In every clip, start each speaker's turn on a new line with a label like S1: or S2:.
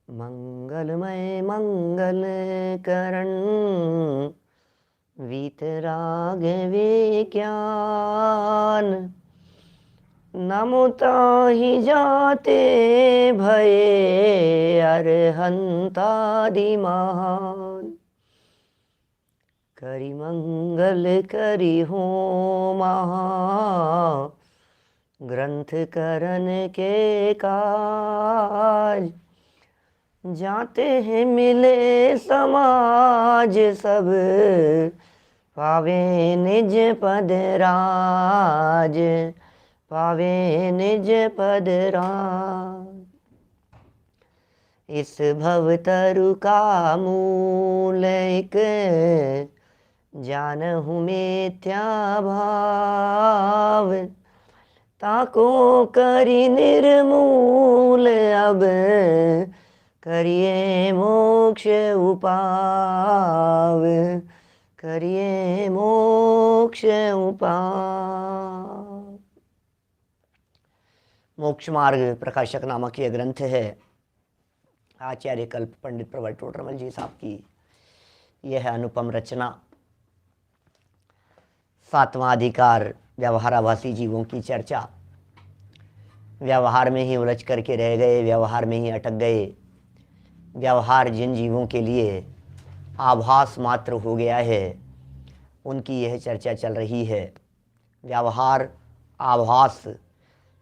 S1: मंगलमय मंगल करण वीतराग विज्ञान। नमो ताहि जाते भये अरहंतादि महान। करि मंगल करि होम ग्रंथ करन के काज। जाते हैं मिले समाज सब पावे निज पद राज, पावे निज पद राज। इस भवतरु का मूल एक जानहु मिथ्या भाव। ताको करि निर्मूल अब करिए मोक्ष उपाव, करिए मोक्ष उपाव। मोक्ष मार्ग प्रकाशक नामक यह ग्रंथ है आचार्य कल्प पंडित प्रवर टोडरमल जी साहब की। यह अनुपम रचना। 7वां अधिकार व्यवहाराभासी जीवों की चर्चा। व्यवहार में ही उलझ करके रह गए, व्यवहार में ही अटक गए। व्यवहार जिन जीवों के लिए आभास मात्र हो गया है उनकी यह चर्चा चल रही है। व्यवहार आभास,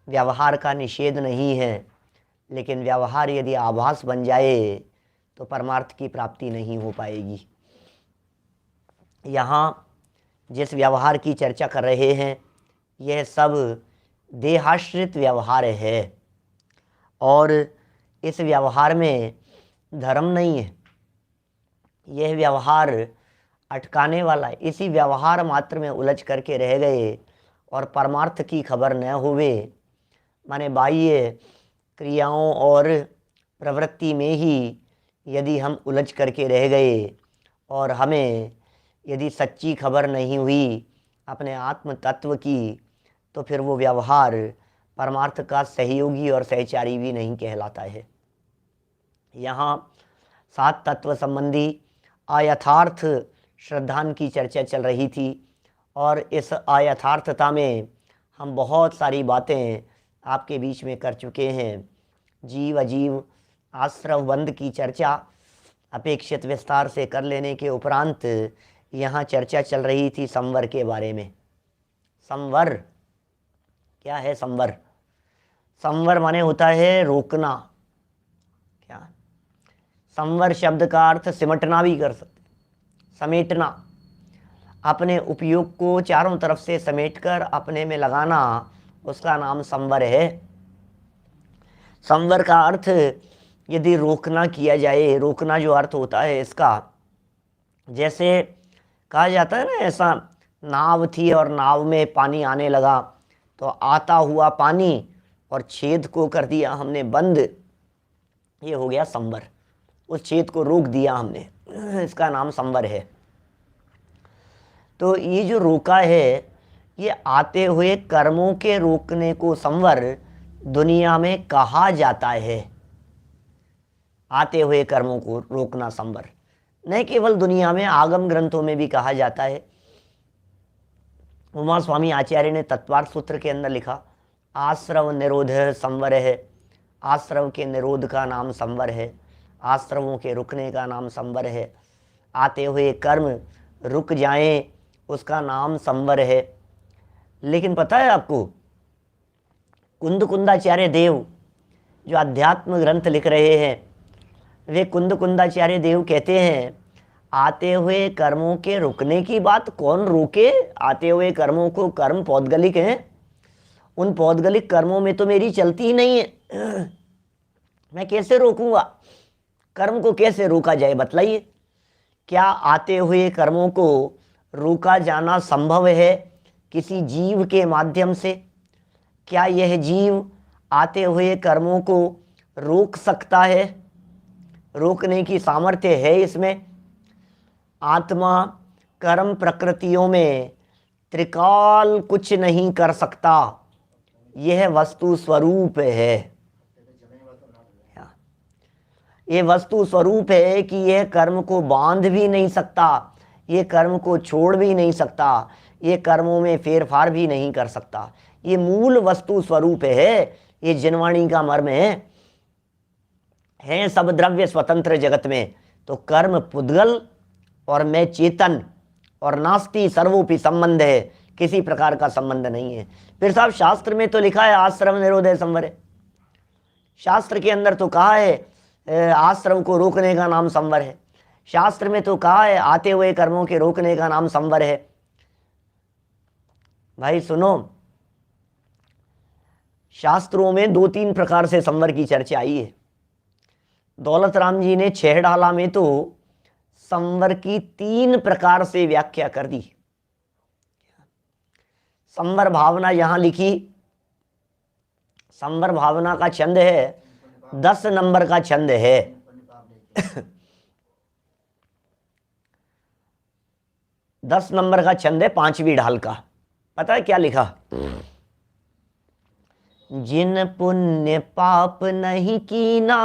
S1: व्यवहार का निषेध नहीं है, लेकिन व्यवहार यदि आभास बन जाए तो परमार्थ की प्राप्ति नहीं हो पाएगी। यहाँ जिस व्यवहार की चर्चा कर रहे हैं यह सब देहाश्रित व्यवहार है और इस व्यवहार में धर्म नहीं है। यह व्यवहार अटकाने वाला है। इसी व्यवहार मात्र में उलझ करके रह गए और परमार्थ की खबर न हुए, माने बाह्य क्रियाओं और प्रवृत्ति में ही यदि हम उलझ करके रह गए और हमें यदि सच्ची खबर नहीं हुई अपने आत्म तत्व की, तो फिर वो व्यवहार परमार्थ का सहयोगी और सहचारी भी नहीं कहलाता है। यहाँ 7 तत्व संबंधी अयथार्थ श्रद्धान की चर्चा चल रही थी और इस अयथार्थता में हम बहुत सारी बातें आपके बीच में कर चुके हैं। जीव अजीव आश्रव बंध की चर्चा अपेक्षित विस्तार से कर लेने के उपरांत यहाँ चर्चा चल रही थी संवर के बारे में। संवर क्या है? संवर, संवर माने होता है रोकना। क्या संवर शब्द का अर्थ सिमटना भी कर सकते, समेटना। अपने उपयोग को चारों तरफ से समेटकर अपने में लगाना, उसका नाम संवर है। संवर का अर्थ यदि रोकना किया जाए, रोकना जो अर्थ होता है इसका, जैसे कहा जाता है ना, ऐसा नाव थी और नाव में पानी आने लगा तो आता हुआ पानी और छेद को कर दिया हमने बंद, ये हो गया संवर। उस छेद को रोक दिया हमने, इसका नाम संवर है। तो ये जो रोका है, ये आते हुए कर्मों के रोकने को संवर दुनिया में कहा जाता है। आते हुए कर्मों को रोकना संवर, नहीं केवल दुनिया में, आगम ग्रंथों में भी कहा जाता है। उमा स्वामी आचार्य ने तत्वार्थ सूत्र के अंदर लिखा, आश्रव निरोध संवर है। आश्रव के निरोध का नाम संवर है, आश्रवों के रुकने का नाम संवर है। आते हुए कर्म रुक जाएं उसका नाम संवर है। लेकिन पता है आपको, कुंदाचार्य देव जो अध्यात्म ग्रंथ लिख रहे हैं, वे कुंदाचार्य देव कहते हैं, आते हुए कर्मों के रुकने की बात कौन रोके? आते हुए कर्मों को, कर्म पौद्गलिक हैं, उन पौद्गलिक कर्मों में तो मेरी चलती ही नहीं है, मैं कैसे रोकूंगा? कर्म को कैसे रोका जाए बतलाइए। क्या आते हुए कर्मों को रोका जाना संभव है किसी जीव के माध्यम से? क्या यह जीव आते हुए कर्मों को रोक सकता है? रोकने की सामर्थ्य है इसमें? आत्मा कर्म प्रकृतियों में त्रिकाल कुछ नहीं कर सकता, यह वस्तु स्वरूप है। ये वस्तु स्वरूप है कि यह कर्म को बांध भी नहीं सकता, ये कर्म को छोड़ भी नहीं सकता, ये कर्मों में फेरफार भी नहीं कर सकता। ये मूल वस्तु स्वरूप है, ये जिनवाणी का मर्म है सब द्रव्य स्वतंत्र जगत में। तो कर्म पुद्गल और मैं चेतन, और नास्ति सर्वोपि संबंध है, किसी प्रकार का संबंध नहीं है। फिर साहब शास्त्र में तो लिखा है आश्रम निरोधे संवरे, शास्त्र के अंदर तो कहा है आश्रम को रोकने का नाम संवर है, शास्त्र में तो कहा है आते हुए कर्मों के रोकने का नाम संवर है। भाई सुनो, शास्त्रों में 2-3 प्रकार से संवर की चर्चा आई है। दौलत राम जी ने 6 डाला में तो संवर की 3 प्रकार से व्याख्या कर दी। संवर भावना यहां लिखी, संवर भावना का छंद है 10 नंबर का छंद है। 10 नंबर का छंद है 5वीं ढाल का। पता है क्या लिखा? जिन पुण्य पाप नहीं कीना,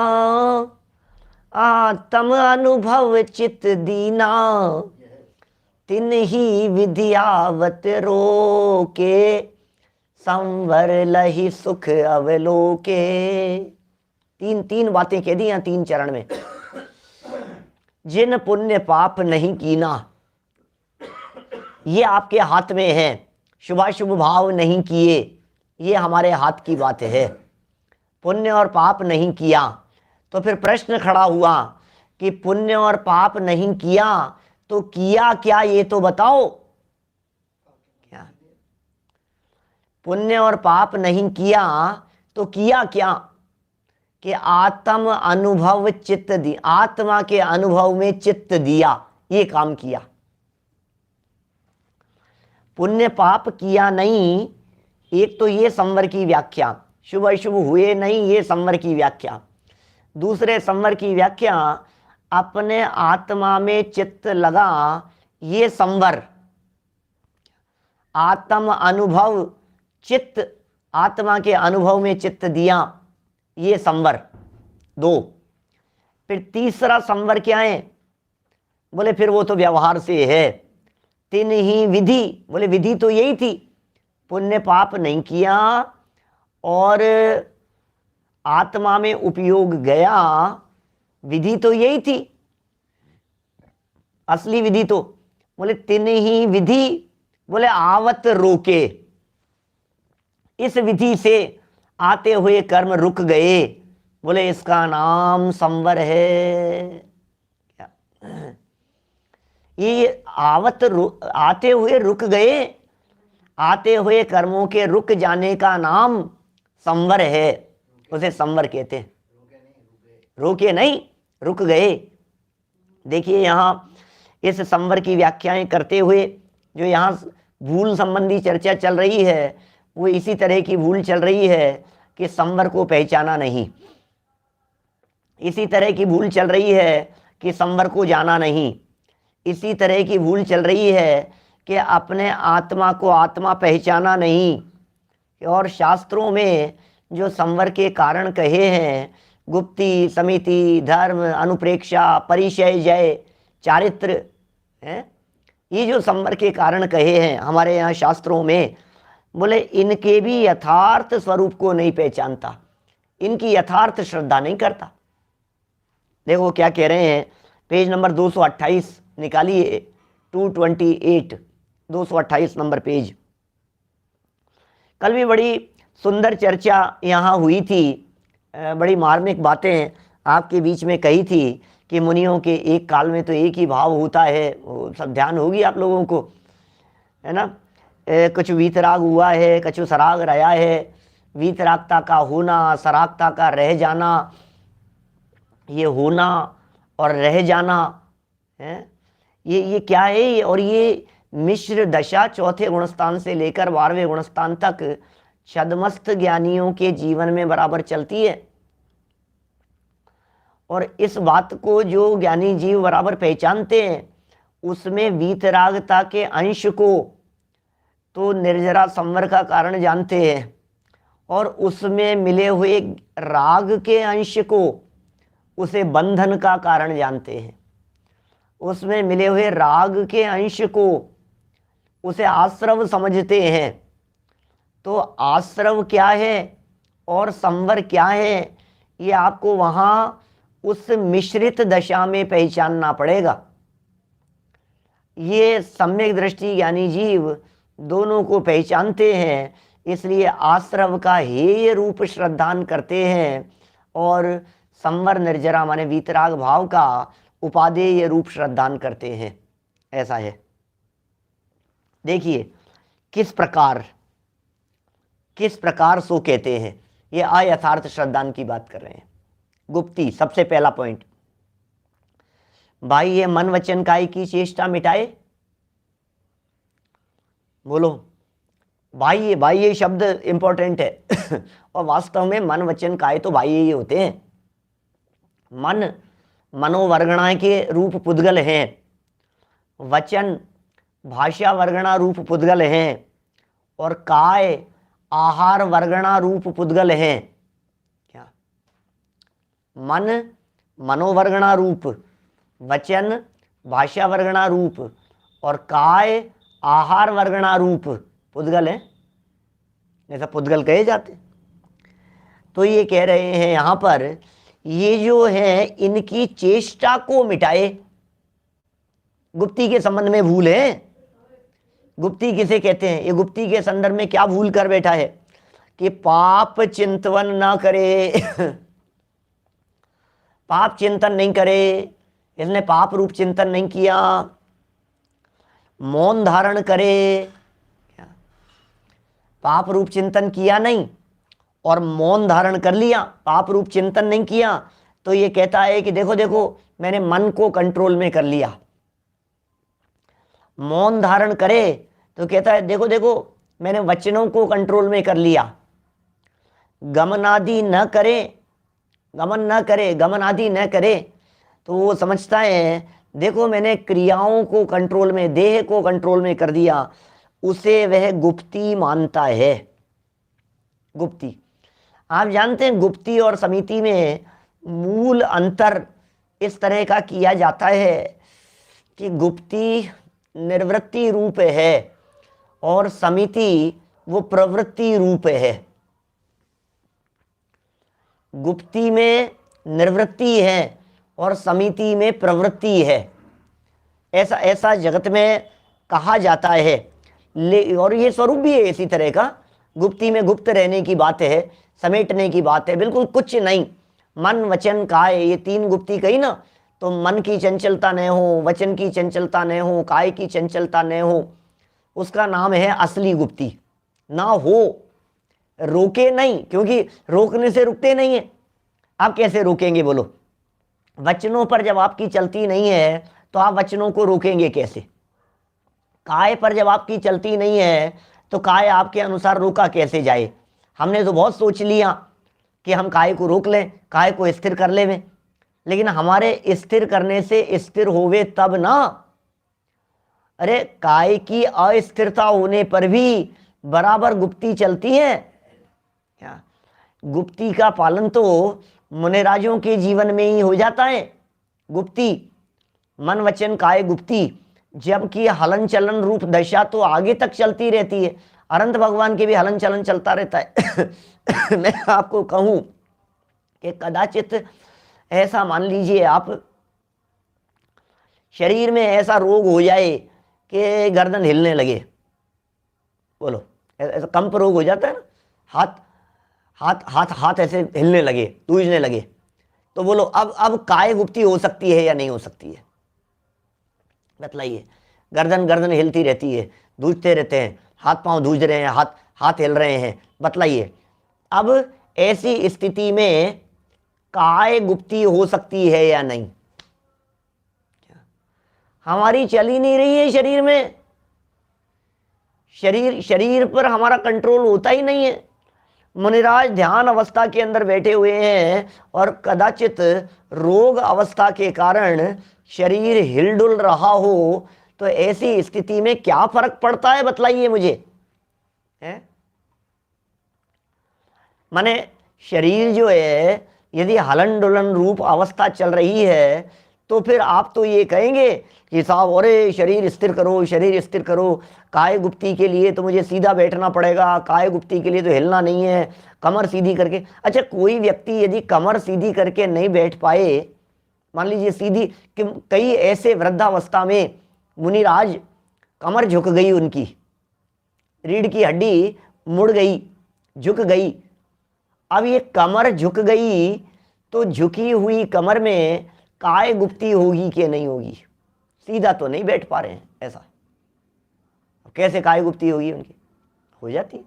S1: आत्म अनुभव चित दीना, तिन ही विधियावत रोके, संवर लही सुख अवलोके। 3 बातें कह दी हैं 3 चरण में। जिन पुण्य पाप नहीं कीना, ये आपके हाथ में है। शुभाशुभ भाव नहीं किए, ये हमारे हाथ की बात है। पुण्य और पाप नहीं किया, तो फिर प्रश्न खड़ा हुआ कि पुण्य और पाप नहीं किया तो किया क्या, ये तो बताओ। क्या पुण्य और पाप नहीं किया तो किया क्या? कि आत्म अनुभव चित्त दी, आत्मा के अनुभव में चित्त दिया, ये काम किया। पुण्य पाप किया नहीं, एक तो ये संवर की व्याख्या, शुभ अशुभ हुए नहीं, ये संवर की व्याख्या। दूसरे संवर की व्याख्या, अपने आत्मा में चित्त लगा, ये संवर। आत्म अनुभव चित्त, आत्मा के अनुभव में चित्त दिया, ये संवर 2। फिर तीसरा संवर क्या है? बोले फिर वो तो व्यवहार से है। 3 ही विधि, बोले विधि तो यही थी, पुण्य पाप नहीं किया और आत्मा में उपयोग गया, विधि तो यही थी, असली विधि तो। बोले 3 ही विधि, बोले आवत रोके, इस विधि से आते हुए कर्म रुक गए, बोले इसका नाम संवर है। ये आते हुए रुक गए, आते हुए कर्मों के रुक जाने का नाम संवर है, उसे संवर कहते हैं। रोके नहीं, रुक गए। देखिए यहाँ इस संवर की व्याख्याएं करते हुए जो यहाँ भूल संबंधी चर्चा चल रही है, वो इसी तरह की भूल चल रही है कि संवर को पहचाना नहीं, इसी तरह की भूल चल रही है कि संवर को जाना नहीं, इसी तरह की भूल चल रही है कि अपने आत्मा को आत्मा पहचाना नहीं। और शास्त्रों में जो संवर के कारण कहे हैं, गुप्ति, समिति, धर्म, अनुप्रेक्षा, परिचय, जय, चारित्र है, ये जो संवर के कारण कहे हैं हमारे यहाँ शास्त्रों में, बोले इनके भी यथार्थ स्वरूप को नहीं पहचानता, इनकी यथार्थ श्रद्धा नहीं करता। देखो क्या कह रहे हैं, पेज नंबर 228 निकालिए, 228, 228 नंबर पेज। कल भी बड़ी सुंदर चर्चा यहाँ हुई थी, बड़ी मार्मिक बातें आपके बीच में कही थी कि मुनियों के एक काल में तो एक ही भाव होता है, वो सब ध्यान होगी आप लोगों को, है ना। कुछ वीतराग हुआ है, कुछ सराग रहा है। वीतरागता का होना, सरागता का रह जाना, ये होना और रह जाना है, ये क्या है? और ये मिश्र दशा 4थे गुणस्थान से लेकर 12वें गुणस्थान तक छदमस्त ज्ञानियों के जीवन में बराबर चलती है। और इस बात को जो ज्ञानी जीव बराबर पहचानते हैं, उसमें वीतरागता के अंश को तो निर्जरा संवर का कारण जानते हैं, और उसमें मिले हुए राग के अंश को, उसे बंधन का कारण जानते हैं, उसमें मिले हुए राग के अंश को उसे आश्रव समझते हैं। तो आश्रव क्या है और संवर क्या है, ये आपको वहाँ उस मिश्रित दशा में पहचानना पड़ेगा। ये सम्यक दृष्टि ज्ञानी जीव दोनों को पहचानते हैं, इसलिए आश्रव का हेय रूप श्रद्धान करते हैं और संवर निर्जरा माने वीतराग भाव का उपादेय रूप श्रद्धान करते हैं। ऐसा है। देखिए किस प्रकार सो कहते हैं, ये अयथार्थ श्रद्धान की बात कर रहे हैं। गुप्ती सबसे पहला पॉइंट, भाई ये मन वचन काय की चेष्टा मिटाए। बोलो भाई ये शब्द इंपॉर्टेंट है और वास्तव में मन वचन काय तो भाई ये होते हैं। मन मनोवर्गणा के रूप पुद्गल हैं, वचन भाषा वर्गणा रूप पुद्गल हैं और काय आहार वर्गणा रूप पुद्गल हैं। क्या मन मनोवर्गणा रूप, वचन भाषा वर्गणा रूप और काय आहार वर्गणा रूप पुद्गल है, ऐसा पुद्गल कहे जाते। तो ये कह रहे हैं यहां पर, ये जो है इनकी चेष्टा को मिटाए। गुप्ती के संबंध में भूल है। गुप्ती किसे कहते हैं, ये गुप्ती के संदर्भ में क्या भूल कर बैठा है कि पाप चिंतन ना करे पाप चिंतन नहीं करे, इसने पाप रूप चिंतन नहीं किया। मौन धारण करे, क्या पाप रूप चिंतन किया नहीं और मौन धारण कर लिया, पाप रूप चिंतन नहीं किया। तो ये कहता है कि देखो देखो मैंने मन को कंट्रोल में कर लिया। मौन धारण करे तो कहता है देखो देखो मैंने वचनों को कंट्रोल में कर लिया। गमन आदि न करे, गमन आदि न करे तो वो समझता है देखो मैंने क्रियाओं को कंट्रोल में, देह को कंट्रोल में कर दिया, उसे वह गुप्ती मानता है। गुप्ती, आप जानते हैं गुप्ती और समिति में मूल अंतर इस तरह का किया जाता है कि गुप्ती निर्वृत्ति रूप है और समिति वो प्रवृत्ति रूप है। गुप्ती में निर्वृत्ति है और समिति में प्रवृत्ति है। ऐसा जगत में कहा जाता है। और ये स्वरूप भी है इसी तरह का। गुप्ती में गुप्त रहने की बात है, समेटने की बात है, बिल्कुल कुछ नहीं। मन वचन काय, ये तीन गुप्ती कही ना, तो मन की चंचलता न हो, वचन की चंचलता न हो, काय की चंचलता न हो, उसका नाम है असली गुप्ती। ना हो, रोके नहीं, क्योंकि रोकने से रुकते नहीं है। आप कैसे रोकेंगे बोलो? वचनों पर जब आपकी चलती नहीं है तो आप वचनों को रोकेंगे कैसे? काय पर जब आपकी चलती नहीं है तो काय आपके अनुसार रोका कैसे जाए? हमने तो बहुत सोच लिया कि हम काय को रोक लें, काय को स्थिर कर लें, लेकिन हमारे स्थिर करने से स्थिर होवे तब ना। अरे काय की अस्थिरता होने पर भी बराबर गुप्ती चलती है। क्या गुप्ती का पालन तो मुनिराजों के जीवन में ही हो जाता है। गुप्ती मन वचन काय गुप्ती, जबकि हलन चलन रूप दशा तो आगे तक चलती रहती है। अनंत भगवान के भी हलन चलन चलता रहता है। मैं आपको कहूं कि कदाचित ऐसा मान लीजिए आप, शरीर में ऐसा रोग हो जाए कि गर्दन हिलने लगे, बोलो ऐसा कंप रोग हो जाता है ना, हाथ ऐसे हिलने लगे, टूटने लगे, तो बोलो अब काय गुप्ती हो सकती है या नहीं हो सकती है? बतलाइए। गर्दन हिलती रहती है, धूजते रहते हैं, हाथ पांव धूज रहे हैं, हाथ हिल रहे हैं, बतलाइए अब ऐसी स्थिति में काय गुप्ती हो सकती है या नहीं? हमारी चल ही नहीं रही है शरीर में, शरीर पर हमारा कंट्रोल होता ही नहीं है। मुनिराज ध्यान अवस्था के अंदर बैठे हुए हैं और कदाचित रोग अवस्था के कारण शरीर हिलडुल रहा हो, तो ऐसी स्थिति में क्या फर्क पड़ता है बतलाइए मुझे? है माने शरीर जो है यदि हलन डुलन रूप अवस्था चल रही है तो फिर आप तो ये कहेंगे कि साहब अरे शरीर स्थिर करो, शरीर स्थिर करो, काय गुप्ती के लिए तो मुझे सीधा बैठना पड़ेगा, काय गुप्ती के लिए तो हिलना नहीं है, कमर सीधी करके। अच्छा, कोई व्यक्ति यदि कमर सीधी करके नहीं बैठ पाए, मान लीजिए सीधी, कई ऐसे वृद्धावस्था में मुनिराज कमर झुक गई, उनकी रीढ़ की हड्डी मुड़ गई, झुक गई। अब ये कमर झुक गई तो झुकी हुई कमर में काय गुप्ती होगी कि नहीं होगी? सीधा तो नहीं बैठ पा रहे हैं, ऐसा कैसे काय गुप्ती होगी उनकी? हो जाती है।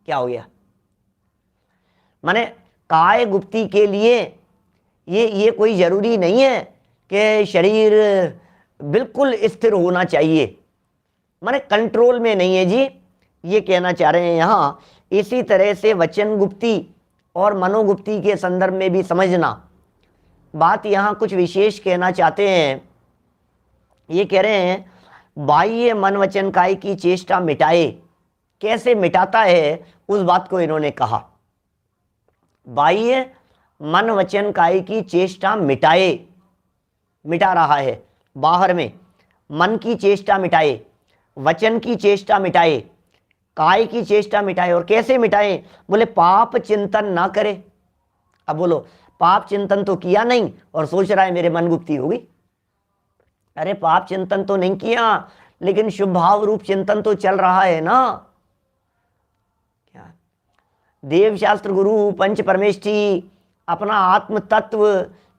S1: क्या हो गया? माने काय गुप्ती के लिए ये कोई जरूरी नहीं है कि शरीर बिल्कुल स्थिर होना चाहिए, माने कंट्रोल में नहीं है जी, ये कहना चाह रहे हैं यहाँ। इसी तरह से वचन गुप्ती और मनोगुप्ती के संदर्भ में भी समझना, बात यहाँ कुछ विशेष कहना चाहते हैं। ये कह रहे हैं बाह्य मन वचन काय की चेष्टा मिटाए। कैसे मिटाता है उस बात को इन्होंने कहा। बाह्य मन वचन काय की चेष्टा मिटाए, मिटा रहा है बाहर में, मन की चेष्टा मिटाए, वचन की चेष्टा मिटाए, काय की चेष्टा मिटाए। और कैसे मिटाए? बोले पाप चिंतन ना करे। अब बोलो, पाप चिंतन तो किया नहीं और सोच रहा है मेरे मन गुप्ती होगी। अरे पाप चिंतन तो नहीं किया, लेकिन शुभ भाव रूप चिंतन तो चल रहा है ना। क्या देव शास्त्र गुरु पंच परमेष्ठी अपना आत्म तत्व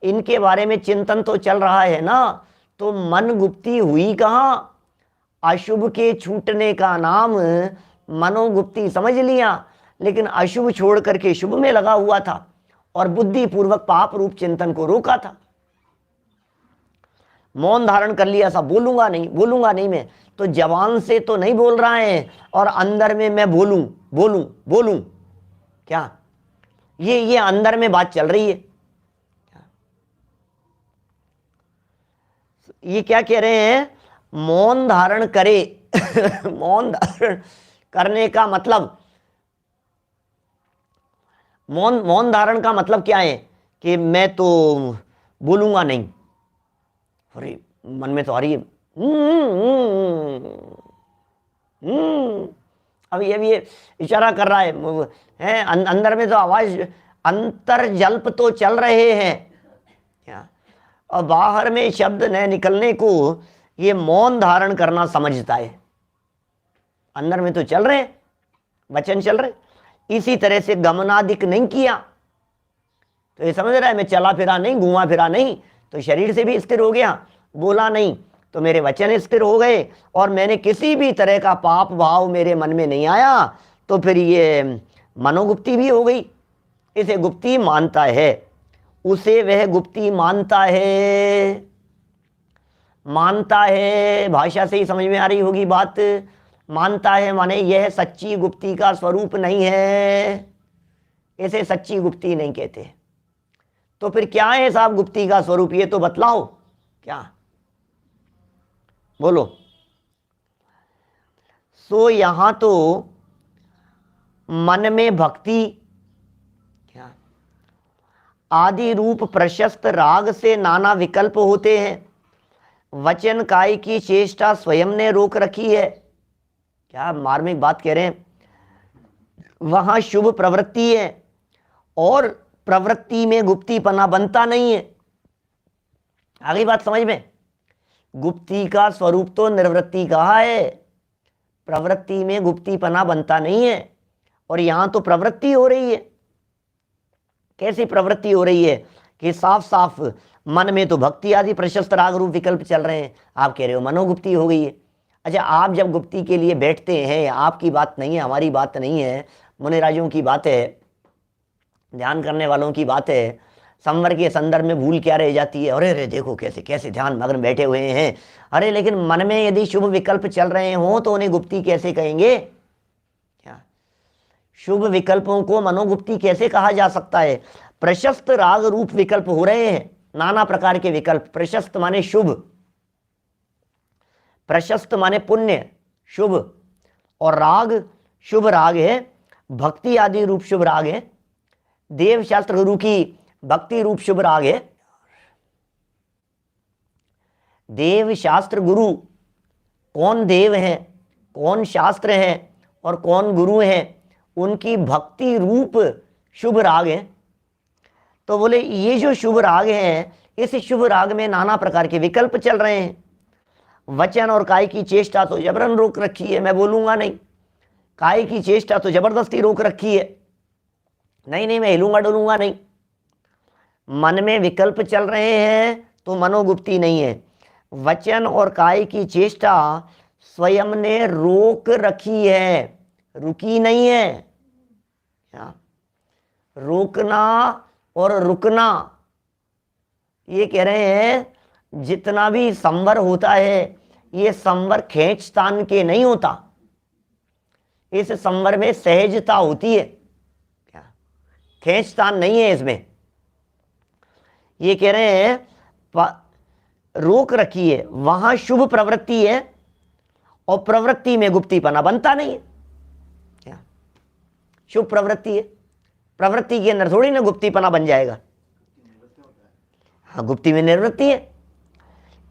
S1: इनके बारे में चिंतन तो चल रहा है ना, तो मन गुप्ती हुई कहाँ? अशुभ के छूटने का नाम मनोगुप्ती समझ लिया, लेकिन अशुभ छोड़ करके शुभ में लगा हुआ था और बुद्धि पूर्वक पाप रूप चिंतन को रोका था। मौन धारण कर लिया, सब बोलूंगा नहीं, बोलूंगा नहीं। मैं तो जवान से तो नहीं बोल रहा है और अंदर में मैं बोलूं बोलूं बोलूं। क्या ये अंदर में बात चल रही है? ये क्या कह रहे हैं? मौन धारण करे। मौन धारण करने का मतलब, मौन धारण का मतलब क्या है? कि मैं तो बोलूंगा नहीं। अरे मन में तो आ रही है अब ये इशारा कर रहा है अंदर में तो आवाज, अंतर जल्प तो चल रहे हैं क्या, और बाहर में शब्द न निकलने को ये मौन धारण करना समझता है। अंदर में तो चल रहे, वचन चल रहे। इसी तरह से गमनादिक नहीं किया तो ये समझ रहा है मैं चला फिरा नहीं, घूमा फिरा नहीं, तो शरीर से भी स्थिर हो गया। बोला नहीं तो मेरे वचन स्थिर हो गए और मैंने किसी भी तरह का पाप भाव मेरे मन में नहीं आया, तो फिर ये मनोगुप्ती भी हो गई। इसे गुप्ती मानता है, उसे वह गुप्ती मानता है। मानता है भाषा से ही समझ में आ रही होगी बात। मानता है माने यह सच्ची गुप्ती का स्वरूप नहीं है, इसे सच्ची गुप्ती नहीं कहते। तो फिर क्या है साहब गुप्ती का स्वरूप? ये तो बतलाओ। क्या बोलो? सो यहां तो मन में भक्ति, क्या आदि रूप प्रशस्त राग से नाना विकल्प होते हैं। वचन काय की चेष्टा स्वयं ने रोक रखी है। क्या मार्मिक बात कह रहे हैं। वहां शुभ प्रवृत्ति है और प्रवृत्ति में गुप्तीपना बनता नहीं है। आगे बात समझ में? गुप्ती का स्वरूप तो निर्वृत्ति कहा है, प्रवृत्ति में गुप्तीपना बनता नहीं है। और यहां तो प्रवृत्ति हो रही है। कैसी प्रवृत्ति हो रही है? कि साफ साफ मन में तो भक्ति आदि प्रशस्त राग रूप विकल्प चल रहे हैं, आप कह रहे हो मनोगुप्ती हो गई है। अच्छा, आप जब गुप्ती के लिए बैठते हैं, आपकी बात नहीं है, हमारी बात नहीं है, मुनिराजों की बात है, ध्यान करने वालों की बात है। संवर के संदर्भ में भूल क्या रह जाती है? अरे अरे देखो कैसे कैसे ध्यान मग्न बैठे हुए हैं। अरे लेकिन मन में यदि शुभ विकल्प चल रहे हों तो उन्हें गुप्ती कैसे कहेंगे? क्या शुभ विकल्पों को मनोगुप्ती कैसे कहा जा सकता है? प्रशस्त राग रूप विकल्प हो रहे हैं, नाना प्रकार के विकल्प। प्रशस्त माने शुभ, प्रशस्त माने पुण्य शुभ, और राग शुभ राग है, भक्ति आदि रूप शुभ राग है। देव शास्त्र गुरु की भक्ति रूप शुभ राग है। देव शास्त्र गुरु कौन देव हैं, कौन शास्त्र हैं और कौन गुरु हैं, उनकी भक्ति रूप शुभ राग है। तो बोले ये जो शुभ राग हैं, इस शुभ राग में नाना प्रकार के विकल्प चल रहे हैं। वचन और काय की चेष्टा तो जबरन रोक रखी है, मैं बोलूंगा नहीं। काय की चेष्टा तो जबरदस्ती रोक रखी है, नहीं मैं हिलूंगा डुलूंगा नहीं। मन में विकल्प चल रहे हैं तो मनोगुप्ती नहीं है। वचन और काय की चेष्टा स्वयं ने रोक रखी है, रुकी नहीं है। रोकना और रुकना, ये कह रहे हैं जितना भी संवर होता है ये संवर खींचतान के नहीं होता, इस संवर में सहजता होती है, खींचतान नहीं है इसमें। ये कह रहे हैं रोक रखी है, वहां शुभ प्रवृत्ति है और प्रवृत्ति में गुप्तीपना बनता नहीं है। शुभ प्रवृत्ति है, प्रवृत्ति के अंदर थोड़ी ना गुप्तीपना बन जाएगा। हाँ, गुप्ती में निवृत्ति है।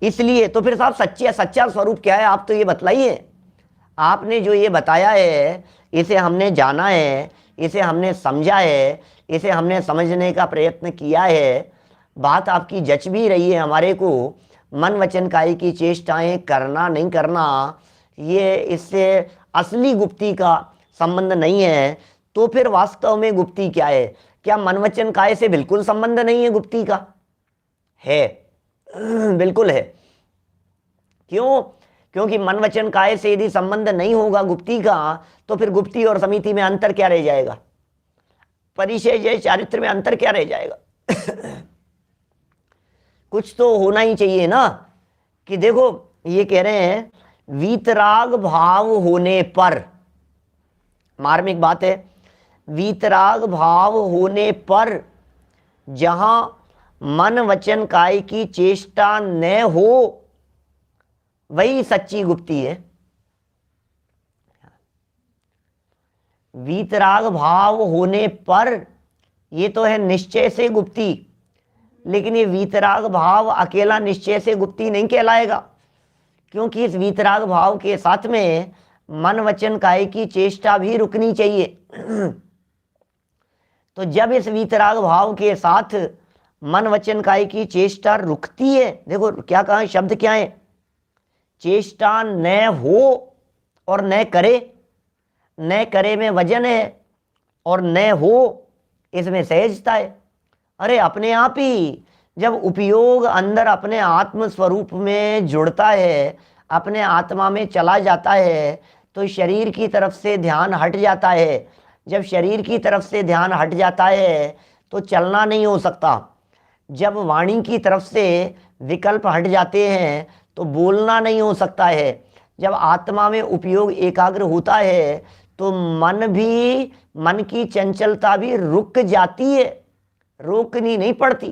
S1: इसलिए तो फिर साहब सच्चा स्वरूप क्या है, आप तो ये बतलाइए। आपने जो ये बताया है इसे हमने जाना है, इसे हमने समझा है, इसे हमने समझने का प्रयत्न किया है। बात आपकी जच भी रही है हमारे को। मन वचन काय की चेष्टाएं करना नहीं करना, ये इससे असली गुप्ती का संबंध नहीं है। तो फिर वास्तव में गुप्ती क्या है? क्या मन वचन काय से बिल्कुल संबंध नहीं है गुप्ती का? है, बिल्कुल है। क्यों? क्योंकि मन वचन काय से यदि संबंध नहीं होगा गुप्ती का, तो फिर गुप्ती और समिति में अंतर क्या रह जाएगा? परिचय जय चारित्र में अंतर क्या रह जाएगा? कुछ तो होना ही चाहिए ना। कि देखो ये कह रहे हैं वीतराग भाव होने पर, मार्मिक बात है, वीतराग भाव होने पर जहां मन वचन काय की चेष्टा न हो वही सच्ची गुप्ती है। वीतराग भाव होने पर ये तो है निश्चय से गुप्ती, लेकिन ये वीतराग भाव अकेला निश्चय से गुप्ती नहीं कहलाएगा, क्योंकि इस वीतराग भाव के साथ में मन वचन काय की चेष्टा भी रुकनी चाहिए। तो जब इस वीतराग भाव के साथ मन वचन काय की चेष्टा रुकती है, देखो क्या कहा, शब्द क्या है? चेष्टा न हो और न करे। न करे में वजन है और न हो इसमें सहजता है। अरे अपने आप ही जब उपयोग अंदर अपने आत्म स्वरूप में जुड़ता है, अपने आत्मा में चला जाता है, तो शरीर की तरफ से ध्यान हट जाता है। जब शरीर की तरफ से ध्यान हट जाता है तो चलना नहीं हो सकता। जब वाणी की तरफ से विकल्प हट जाते हैं तो बोलना नहीं हो सकता है। जब आत्मा में उपयोग एकाग्र होता है तो मन की चंचलता भी रुक जाती है, रोकनी नहीं पड़ती।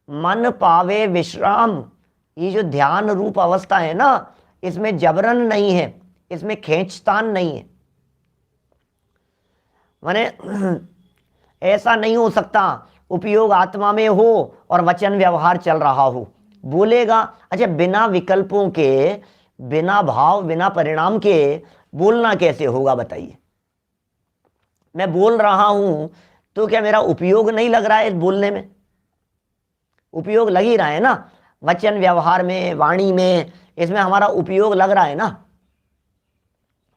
S1: मन पावे विश्राम, ये जो ध्यान रूप अवस्था है ना, इसमें जबरन नहीं है, इसमें खींचतान नहीं है। माने ऐसा नहीं हो सकता उपयोग आत्मा में हो और वचन व्यवहार चल रहा हो। बोलेगा, अच्छा बिना विकल्पों के, बिना भाव, बिना परिणाम के बोलना कैसे होगा बताइए? मैं बोल रहा हूं तो क्या मेरा उपयोग नहीं लग रहा है इस बोलने में? उपयोग लग ही रहा है ना, वचन व्यवहार में, वाणी में, इसमें हमारा उपयोग लग रहा है ना।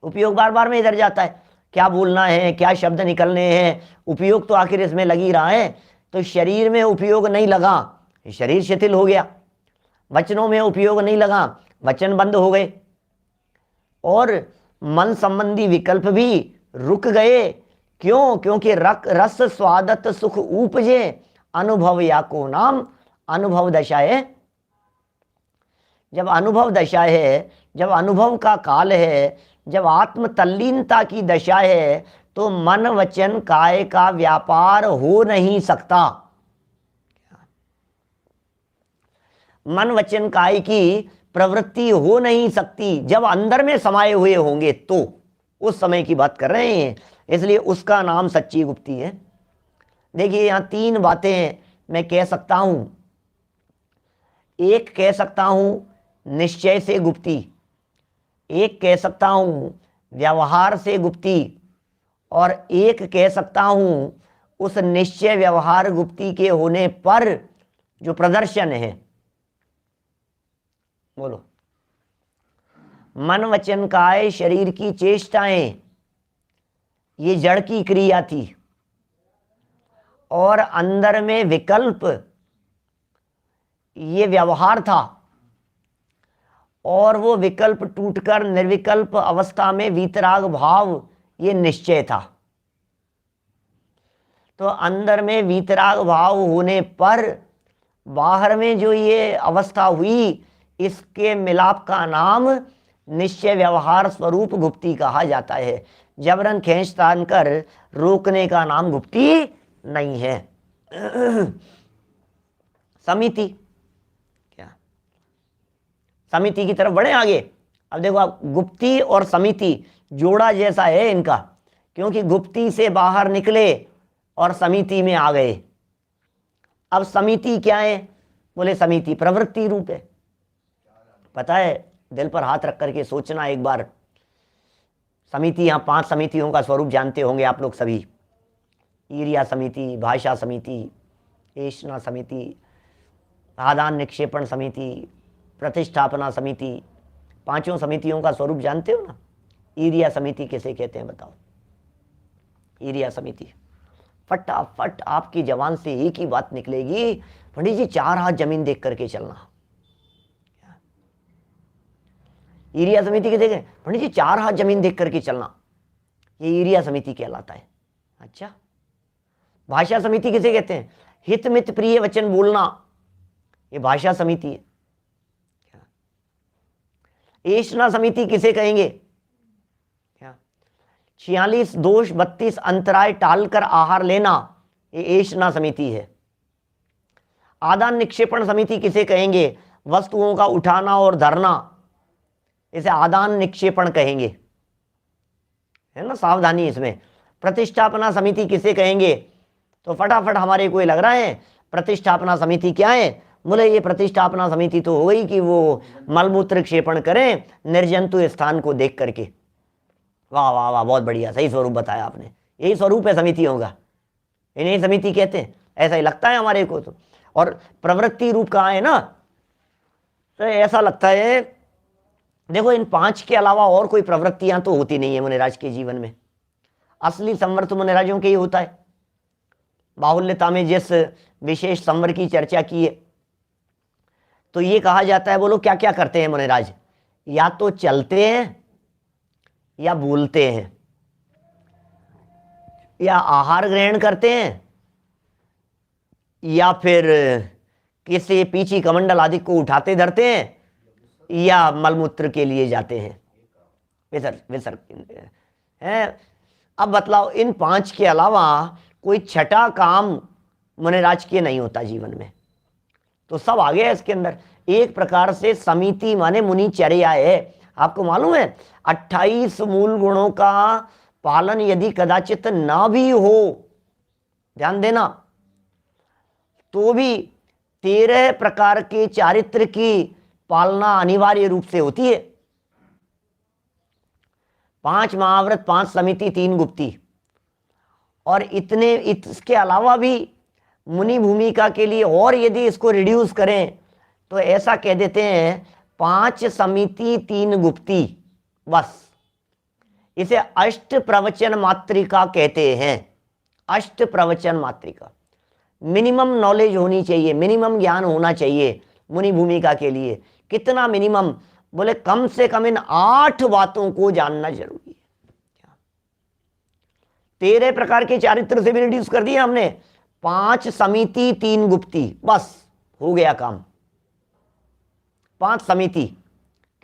S1: उपयोग बार बार में इधर जाता है, क्या बोलना है, क्या शब्द निकलने हैं, उपयोग तो आखिर इसमें लग ही रहा है। तो शरीर में उपयोग नहीं लगा, शरीर शिथिल हो गया। वचनों में उपयोग नहीं लगा, वचन बंद हो गए। और मन संबंधी विकल्प भी रुक गए। क्यों? क्योंकि रस स्वादत सुख उपजे, अनुभव या को नाम अनुभव दशा है। जब अनुभव दशा है, जब अनुभव का काल है, जब आत्म तल्लीनता की दशा है, तो मन वचन काय का व्यापार हो नहीं सकता। मन वचन काय की प्रवृत्ति हो नहीं सकती। जब अंदर में समाये हुए होंगे तो उस समय की बात कर रहे हैं, इसलिए उसका नाम सच्ची गुप्ती है। देखिए यहाँ तीन बातें मैं कह सकता हूं। एक कह सकता हूं निश्चय से गुप्ती, एक कह सकता हूं व्यवहार से गुप्ती, और एक कह सकता हूं उस निश्चय व्यवहार गुप्ती के होने पर जो प्रदर्शन है। बोलो, मन वचन काय शरीर की चेष्टाएं, ये जड़ की क्रिया थी, और अंदर में विकल्प ये व्यवहार था, और वो विकल्प टूटकर निर्विकल्प अवस्था में वीतराग भाव ये निश्चय था। तो अंदर में वीतराग भाव होने पर बाहर में जो ये अवस्था हुई, इसके मिलाप का नाम निश्चय व्यवहार स्वरूप गुप्ती कहा जाता है। जबरन खींच तान कर रोकने का नाम गुप्ती नहीं है। समिति, क्या समिति की तरफ बढ़े आगे। अब देखो आप, गुप्ती और समिति जोड़ा जैसा है इनका, क्योंकि गुप्ती से बाहर निकले और समिति में आ गए। अब समिति क्या है? बोले समिति प्रवृत्ति रूप है। पता है, दिल पर हाथ रख करके सोचना एक बार। समिति, यहाँ 5 समितियों का स्वरूप जानते होंगे आप लोग सभी। ईर्ष्या समिति, भाषा समिति, ऐष्णा समिति, आदान निक्षेपण समिति, प्रतिष्ठापना समिति। 5 समितियों का स्वरूप जानते हो ना? ईर्ष्या समिति किसे कहते हैं बताओ? ईर्ष्या समिति, फटाफट आपकी जबान से एक ही बात निकलेगी, पंडित जी 4 हाथ जमीन देख करके चलना। ईर्ष्या समिति के देखें, पंडित जी 4 हाथ जमीन देख करके चलना, ये ईर्ष्या समिति कहलाता है। अच्छा, भाषा समिति किसे कहते हैं? हित मित प्रिय वचन बोलना, ये भाषा समिति है। ऐष्णा समिति किसे कहेंगे? क्या 46 दोष 32 अंतराय टालकर आहार लेना, ये ऐष्णा समिति है। आदान निक्षेपण समिति किसे कहेंगे? वस्तुओं का उठाना और धरना, इसे आदान निक्षेपण कहेंगे, है ना? सावधानी इसमें। प्रतिष्ठापना समिति किसे कहेंगे? तो फटाफट हमारे को लग रहा है प्रतिष्ठापना समिति क्या है? बोले ये प्रतिष्ठापना समिति तो हो गई कि वो मलमूत्र क्षेपण करें निर्जंतु स्थान को देख करके। वाह वाह वाह, बहुत बढ़िया, सही स्वरूप बताया आपने। यही स्वरूप है समितियों का, इन्हें समिति कहते हैं, ऐसा ही लगता है हमारे को तो। और प्रवृत्ति रूप कहाँ है ना, तो ऐसा लगता है देखो इन 5 के अलावा और कोई प्रवृत्तियां तो होती नहीं है मुनिराज के जीवन में। असली संवर तो मुनिराजों के ही होता है। बाहुल्यता में जिस विशेष संवर की चर्चा की है, तो ये कहा जाता है, बोलो क्या क्या करते हैं मुनिराज? या तो चलते हैं, या बोलते हैं, या आहार ग्रहण करते हैं, या फिर किसी पीछी कमंडल आदि को उठाते धरते हैं, या मलमूत्र के लिए जाते हैं, विसर्ग है। अब बतलाओ, इन 5 के अलावा कोई छठा काम मुनिराज के नहीं होता जीवन में, तो सब आ गया इसके अंदर। एक प्रकार से समिति माने मुनिचर्या है। आपको मालूम है 28 मूल गुणों का पालन यदि कदाचित ना भी हो, ध्यान देना, तो भी 13 प्रकार के चारित्र की पालना अनिवार्य रूप से होती है। 5 महाव्रत, 5 समिति, 3 गुप्ती, और इतने इसके अलावा भी मुनि भूमिका के लिए और यदि इसको रिड्यूस करें तो ऐसा कह देते हैं 5 समिति 3 गुप्ती, बस। इसे अष्ट प्रवचन मात्रिका कहते हैं। अष्ट प्रवचन मात्रिका, मिनिमम नॉलेज होनी चाहिए, मिनिमम ज्ञान होना चाहिए मुनि भूमिका के लिए। कितना मिनिमम? बोले कम से कम इन 8 बातों को जानना जरूरी है। 13 प्रकार के चारित्र से भी रिड्यूस कर दिया हमने। 5 समिति 3 गुप्ती, बस हो गया काम। 5 समिति,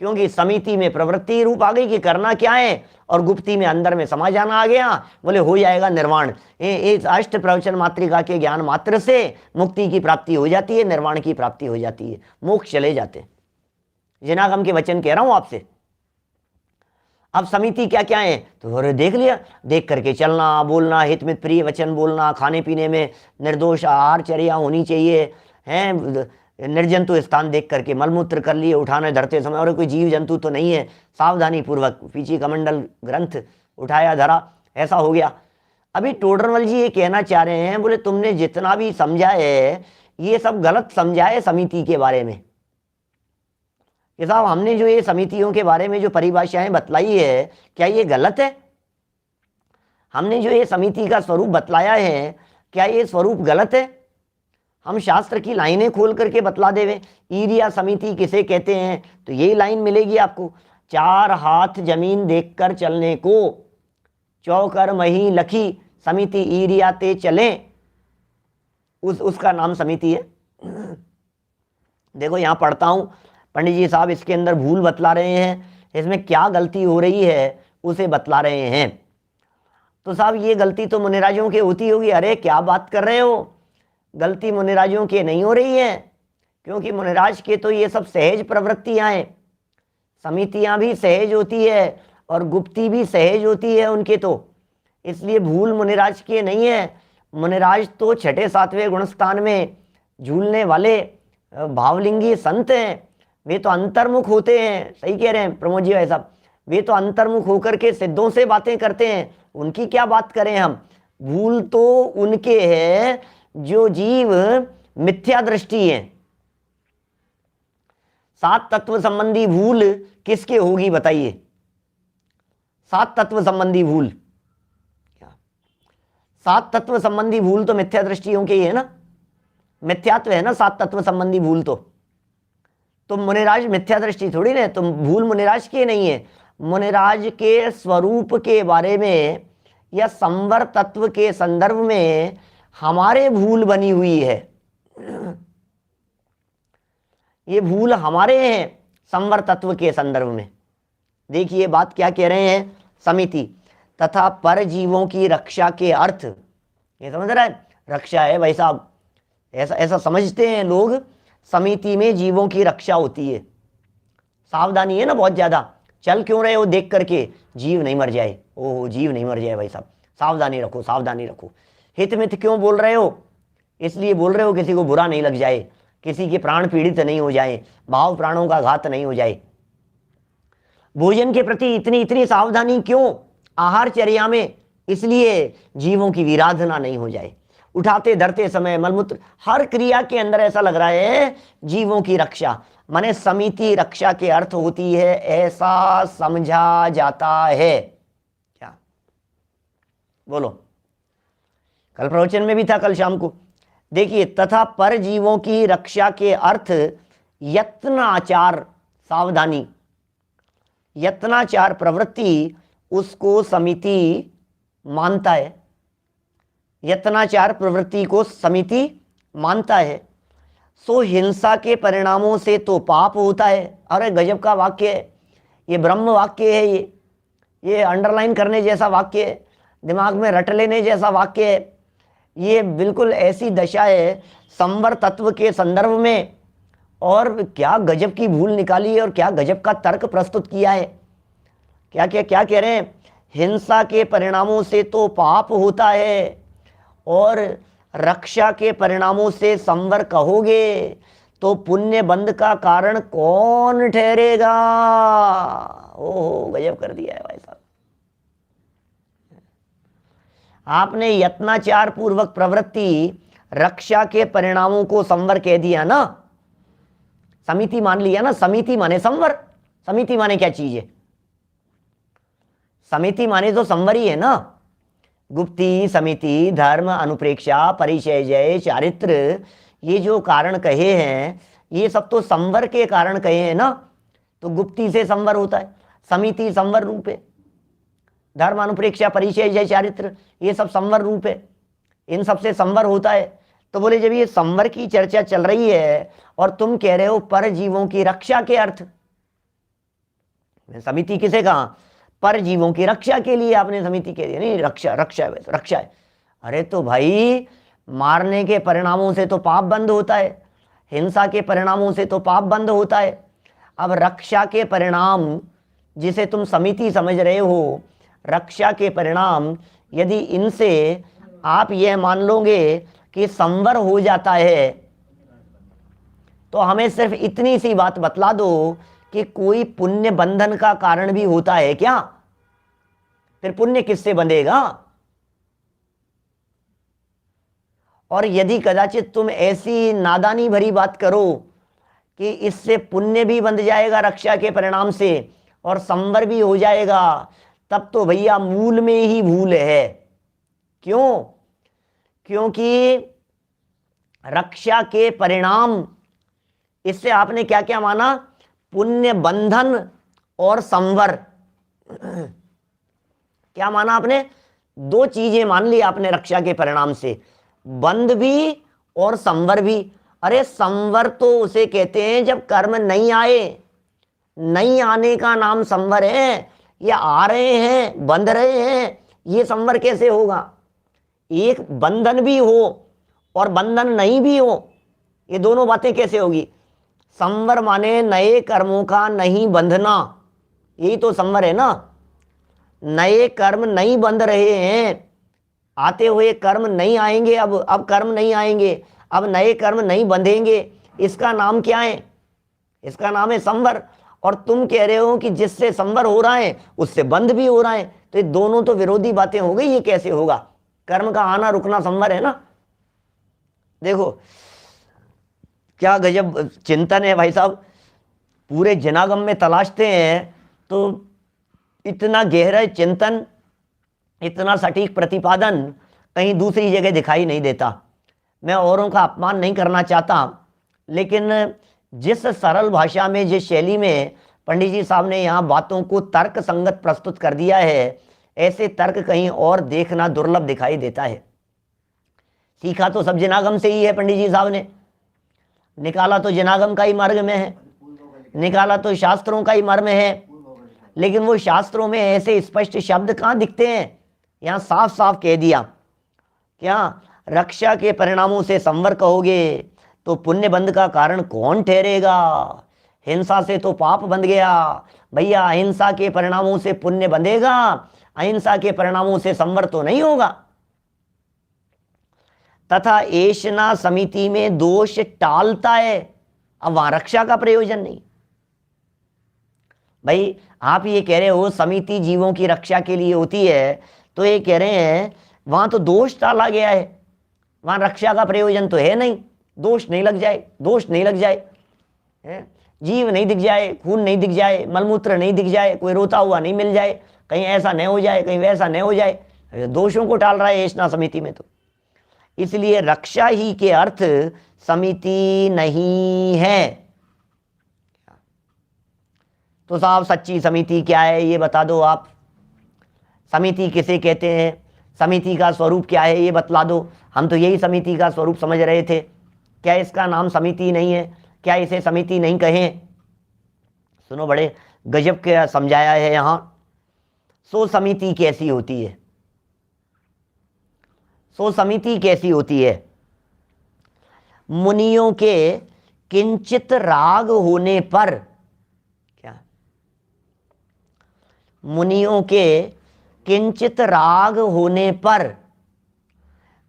S1: क्योंकि समिति में प्रवृत्ति रूप आ गई कि करना क्या है, और गुप्ती में अंदर में समा जाना आ गया, बोले हो जाएगा निर्वाण। इस अष्ट प्रवचन मात्रिका के ज्ञान मात्र से मुक्ति की प्राप्ति हो जाती है, निर्वाण की प्राप्ति हो जाती है, मोक्ष चले जाते हैं। जिनागम के वचन कह रहा हूं आपसे। अब समिति क्या क्या है, तो अरे देख लिया, देख करके चलना, बोलना, हित मित प्रिय वचन बोलना, खाने पीने में निर्दोष आहार चर्या होनी चाहिए, हैं, निर्जंतु स्थान देख करके मलमूत्र कर लिए उठाने धरते समय, और कोई जीव जंतु तो नहीं है, सावधानी पूर्वक पीछे कमंडल ग्रंथ उठाया धरा, ऐसा हो गया। अभी टोडरमल जी ये कहना चाह रहे हैं, बोले तुमने जितना भी समझा है ये सब गलत समझा है समिति के बारे में। कि साहब हमने जो ये समितियों के बारे में जो परिभाषाएं बतलाई है, क्या ये गलत है? हमने जो ये समिति का स्वरूप बतलाया है, क्या ये स्वरूप गलत है? हम शास्त्र की लाइनें खोल करके बतला देवे, ईरिया समिति किसे कहते हैं, तो यही लाइन मिलेगी आपको, 4 हाथ जमीन देखकर चलने को, चौकर मही लखी समिति ईरिया ते चले, उसका नाम समिति है। देखो यहां पढ़ता हूं, पंडित जी साहब इसके अंदर भूल बतला रहे हैं, इसमें क्या गलती हो रही है उसे बतला रहे हैं। तो साहब ये गलती तो मुनिराजों के होती होगी। अरे क्या बात कर रहे हो, गलती मुनिराजों के नहीं हो रही है, क्योंकि मुनिराज के तो ये सब सहज प्रवृत्तियां हैं, समितियां भी सहज होती है और गुप्ती भी सहज होती है उनके, तो इसलिए भूल मुनिराज के नहीं है। मुनिराज तो 6ठे 7वें गुणस्थान में झूलने वाले भावलिंगी संत हैं, वे तो अंतर्मुख होते हैं। सही कह रहे हैं प्रमोद जी भाई साहब, वे तो अंतर्मुख होकर के सिद्धों से बातें करते हैं, उनकी क्या बात करें हम। भूल तो उनके है जो जीव मिथ्या दृष्टि है। 7 तत्व संबंधी भूल किसके होगी बताइए, 7 तत्व संबंधी भूल, 7 तत्व संबंधी भूल तो मिथ्या दृष्टियों के ही है ना, मिथ्यात्व है ना 7 तत्व संबंधी भूल। तो मुनिराज मिथ्या दृष्टि थोड़ी ना, तो भूल मुनिराज के नहीं है, मुनिराज के स्वरूप के बारे में या संवर तत्व के संदर्भ में हमारे भूल बनी हुई है। ये भूल हमारे हैं संवर तत्व के संदर्भ में। देखिए बात क्या कह रहे हैं, समिति तथा पर जीवों की रक्षा के अर्थ, ये समझ रहा है, रक्षा है भाई साहब, ऐसा समझते हैं लोग, समिति में जीवों की रक्षा होती है। सावधानी है ना बहुत ज्यादा, चल क्यों रहे हो देख करके, जीव नहीं मर जाए, ओहो जीव नहीं मर जाए भाई साहब, सावधानी रखो सावधानी रखो। हित मित क्यों बोल रहे हो, इसलिए बोल रहे हो किसी को बुरा नहीं लग जाए, किसी के प्राण पीड़ित नहीं हो जाए, भाव प्राणों का घात नहीं हो जाए। भोजन के प्रति इतनी सावधानी क्यों, आहारचर्या में, इसलिए जीवों की विराधना नहीं हो जाए। उठाते धरते समय मलमूत्र हर क्रिया के अंदर ऐसा लग रहा है जीवों की रक्षा, माने समिति रक्षा के अर्थ होती है, ऐसा समझा जाता है। क्या बोलो, कल प्रवचन में भी था, कल शाम को देखिए, तथा पर जीवों की रक्षा के अर्थ यत्नाचार, सावधानी, यत्नाचार प्रवृत्ति उसको समिति मानता है, यत्नाचार प्रवृत्ति को समिति मानता है। सो हिंसा के परिणामों से तो पाप होता है। अरे गजब का वाक्य है ये, ब्रह्म वाक्य है ये अंडरलाइन करने जैसा वाक्य है, दिमाग में रट लेने जैसा वाक्य है। ये बिल्कुल ऐसी दशा है संवर तत्व के संदर्भ में, और क्या गजब की भूल निकाली है और क्या गजब का तर्क प्रस्तुत किया है। क्या कह रहे हैं, हिंसा के परिणामों से तो पाप होता है और रक्षा के परिणामों से संवर कहोगे तो पुण्य बंध का कारण कौन ठहरेगा। ओहो गजब कर दिया है भाई साहब, आपने यत्नाचार पूर्वक प्रवृत्ति रक्षा के परिणामों को संवर कह दिया ना, समिति मान लिया ना, समिति माने संवर, समिति माने क्या चीज है, समिति माने तो संवर ही है ना। गुप्ती, समिति, धर्म, अनुप्रेक्षा, परिचय, जय, चारित्र, ये जो कारण कहे हैं ये सब तो संवर के कारण कहे हैं ना। तो गुप्ती से संवर होता है, समिति संवर रूप है, धर्म, अनुप्रेक्षा, परिचय, जय, चारित्र, ये सब संवर रूप है, इन सब से संवर होता है। तो बोले जब ये संवर की चर्चा चल रही है और तुम कह रहे हो पर जीवों की रक्षा के अर्थ, समिति किसे कहा, पर जीवों की रक्षा के लिए आपने समिति कह दिया, नहीं रक्षा है, रक्षा है। अरे तो भाई मारने के परिणामों से तो पाप बंद होता है, हिंसा के परिणामों से तो पाप बंद होता है। अब रक्षा के परिणाम जिसे तुम समिति समझ रहे हो, रक्षा के परिणाम, यदि इनसे आप यह मान लोगे कि संवर हो जाता है, तो हमें सिर्फ इतनी सी बात बतला दो कि कोई पुण्य बंधन का कारण भी होता है क्या? फिर पुण्य किससे बंधेगा? और यदि कदाचित तुम ऐसी नादानी भरी बात करो कि इससे पुण्य भी बंध जाएगा रक्षा के परिणाम से और संवर भी हो जाएगा, तब तो भैया मूल में ही भूल है। क्यों? क्योंकि रक्षा के परिणाम, इससे आपने क्या क्या माना? पुण्य बंधन और संवर। क्या माना आपने? दो चीजें मान ली आपने रक्षा के परिणाम से, बंध भी और संवर भी। अरे संवर तो उसे कहते हैं जब कर्म नहीं आए, नहीं आने का नाम संवर है। ये आ रहे हैं, बंध रहे हैं, ये संवर कैसे होगा? एक बंधन भी हो और बंधन नहीं भी हो, ये दोनों बातें कैसे होगी? संवर माने नए कर्मों का नहीं बंधना, यही तो संवर है ना। नए कर्म नहीं बंध रहे हैं, आते हुए कर्म नहीं आएंगे, अब कर्म नहीं आएंगे, अब नए कर्म नहीं बंधेंगे, इसका नाम क्या है? इसका नाम है संवर। और तुम कह रहे हो कि जिससे संवर हो रहा है उससे बंध भी हो रहा है, तो ये दोनों तो विरोधी बातें हो गई। ये कैसे होगा? कर्म का आना रुकना संवर है ना। देखो क्या गजब चिंतन है भाई साहब। पूरे जनागम में तलाशते हैं तो इतना गहरा चिंतन, इतना सटीक प्रतिपादन कहीं दूसरी जगह दिखाई नहीं देता। मैं औरों का अपमान नहीं करना चाहता, लेकिन जिस सरल भाषा में, जिस शैली में पंडित जी साहब ने यहाँ बातों को तर्क संगत प्रस्तुत कर दिया है, ऐसे तर्क कहीं और देखना दुर्लभ दिखाई देता है। सीखा तो सब जनागम से ही है, पंडित जी साहब ने निकाला तो जनागम का ही मार्ग में है, निकाला तो शास्त्रों का ही मर्म है, लेकिन वो शास्त्रों में ऐसे स्पष्ट शब्द कहाँ दिखते हैं? यहाँ साफ साफ कह दिया। क्या रक्षा के परिणामों से संवर कहोगे तो पुण्य बंध का कारण कौन ठहरेगा? हिंसा से तो पाप बंध गया भैया, अहिंसा के परिणामों से पुण्य बंधेगा, अहिंसा के परिणामों से संवर तो नहीं होगा। तथा ऐशना समिति में दोष टालता है, अब वहां रक्षा का प्रयोजन नहीं। भाई आप ये कह रहे हो समिति जीवों की रक्षा के लिए होती है, तो ये कह रहे हैं वहां तो दोष टाला गया है, वहां रक्षा का प्रयोजन तो है नहीं। दोष नहीं लग जाए, दोष नहीं लग जाए, जीव नहीं दिख जाए, खून नहीं दिख जाए, मलमूत्र नहीं दिख जाए, कोई रोता हुआ नहीं मिल जाए, कहीं ऐसा नहीं हो जाए, कहीं वैसा नहीं हो जाए। दोषों को टाल रहा है ऐशना समिति में। तो इसलिए रक्षा ही के अर्थ समिति नहीं है। तो साहब सच्ची समिति क्या है ये बता दो आप। समिति किसे कहते हैं? समिति का स्वरूप क्या है ये बतला दो। हम तो यही समिति का स्वरूप समझ रहे थे। क्या इसका नाम समिति नहीं है? क्या इसे समिति नहीं कहें? सुनो, बड़े गजब के समझाया है यहाँ। सो समिति कैसी होती है? सो समिति कैसी होती है? मुनियों के किंचित राग होने पर, क्या मुनियों के किंचित राग होने पर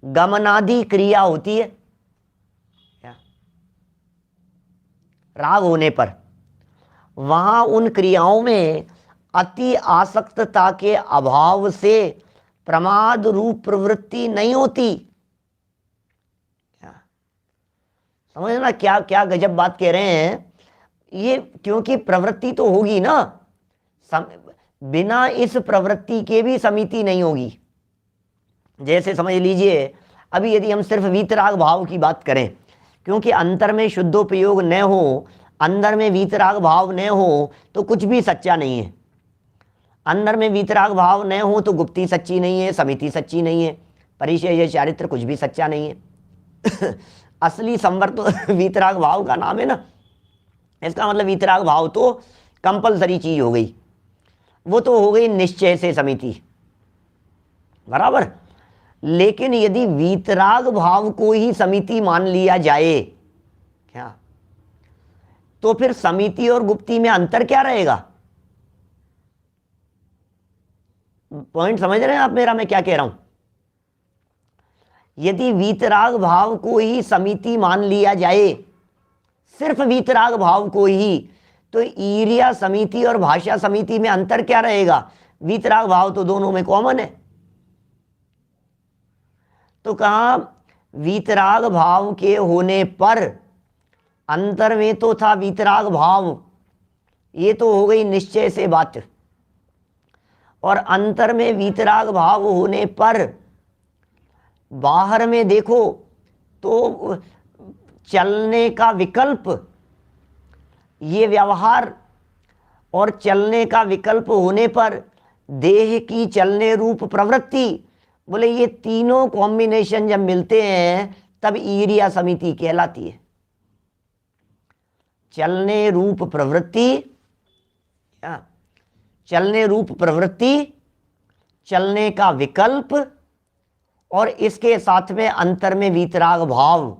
S1: गमनादि क्रिया होती है। क्या राग होने पर वहां उन क्रियाओं में अति आसक्तता के अभाव से प्रमाद रूप प्रवृत्ति नहीं होती। क्या समझना क्या क्या गजब बात कह रहे हैं ये। क्योंकि प्रवृत्ति तो होगी ना, बिना इस प्रवृत्ति के भी समिति नहीं होगी। जैसे समझ लीजिए, अभी यदि हम सिर्फ वीतराग भाव की बात करें, क्योंकि अंतर में शुद्धोपयोग न हो, अंदर में वीतराग भाव न हो तो कुछ भी सच्चा नहीं है। अंदर में वीतराग भाव न हो तो गुप्ती सच्ची नहीं है, समिति सच्ची नहीं है, परिचय या चारित्र कुछ भी सच्चा नहीं है। असली संवर तो वीतराग भाव का नाम है ना। इसका मतलब वीतराग भाव तो कंपलसरी चीज हो गई, वो तो हो गई निश्चय से समिति, बराबर। लेकिन यदि वीतराग भाव को ही समिति मान लिया जाए, क्या तो फिर समिति और गुप्ती में अंतर क्या रहेगा? पॉइंट समझ रहे हैं आप मेरा, मैं क्या कह रहा हूं? यदि वीतराग भाव को ही समिति मान लिया जाए, सिर्फ वीतराग भाव को ही, तो ईर्ष्या समिति और भाष्य समिति में अंतर क्या रहेगा? वीतराग भाव तो दोनों में कॉमन है। तो कहा वीतराग भाव के होने पर, अंतर में तो था वीतराग भाव, ये तो हो गई निश्चय से बात, और अंतर में वीतराग भाव होने पर बाहर में देखो तो चलने का विकल्प, ये व्यवहार, और चलने का विकल्प होने पर देह की चलने रूप प्रवृत्ति, बोले ये तीनों कॉम्बिनेशन जब मिलते हैं तब ईर्ष्या समिति कहलाती है। चलने रूप प्रवृत्ति, चलने रूप प्रवृत्ति, चलने का विकल्प, और इसके साथ में अंतर में वीतराग भाव,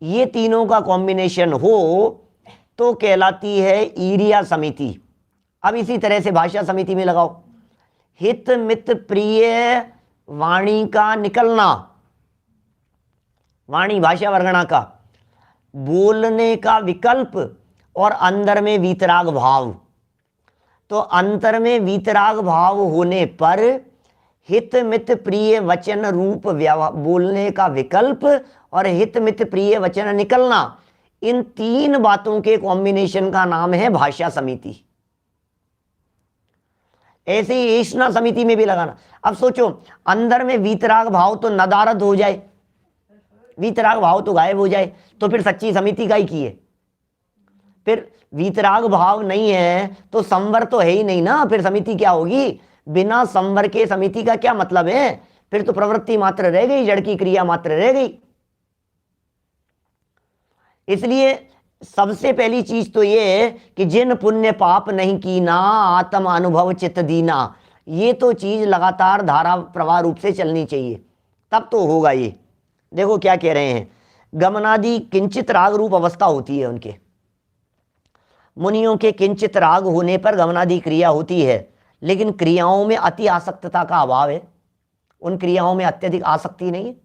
S1: ये तीनों का कॉम्बिनेशन हो तो कहलाती है ईर्ष्या समिति। अब इसी तरह से भाषा समिति में लगाओ, हित मित प्रिय वाणी का निकलना, वाणी भाषा वर्गणा का, बोलने का विकल्प, और अंदर में वीतराग भाव। तो अंतर में वीतराग भाव होने पर हित मित प्रिय वचन रूप बोलने का विकल्प और हित मित प्रिय वचन निकलना, इन तीन बातों के कॉम्बिनेशन का नाम है भाषा समिति। ऐसे ही ईष्णा समिति में भी लगाना। अब सोचो अंदर में वीतराग भाव तो नदारद हो जाए, वीतराग भाव तो गायब हो जाए, तो फिर सच्ची समिति का ही की है। फिर वीतराग भाव नहीं है तो संवर तो है ही नहीं ना, फिर समिति क्या होगी? बिना संवर के समिति का क्या मतलब है? फिर तो प्रवृत्ति मात्र रह गई, जड़ की क्रिया मात्र रह गई। इसलिए सबसे पहली चीज तो ये कि जिन पुण्य पाप नहीं कीना आत्म अनुभव चित्त दीना, ये तो चीज लगातार धारा प्रवाह रूप से चलनी चाहिए, तब तो होगा ये। देखो क्या कह रहे हैं, गमनादि किंचित राग रूप अवस्था होती है उनके, मुनियों के किंचित राग होने पर गमनादि क्रिया होती है, लेकिन क्रियाओं में अति आसक्तता का अभाव है, उन क्रियाओं में अत्यधिक आसक्ति नहीं है।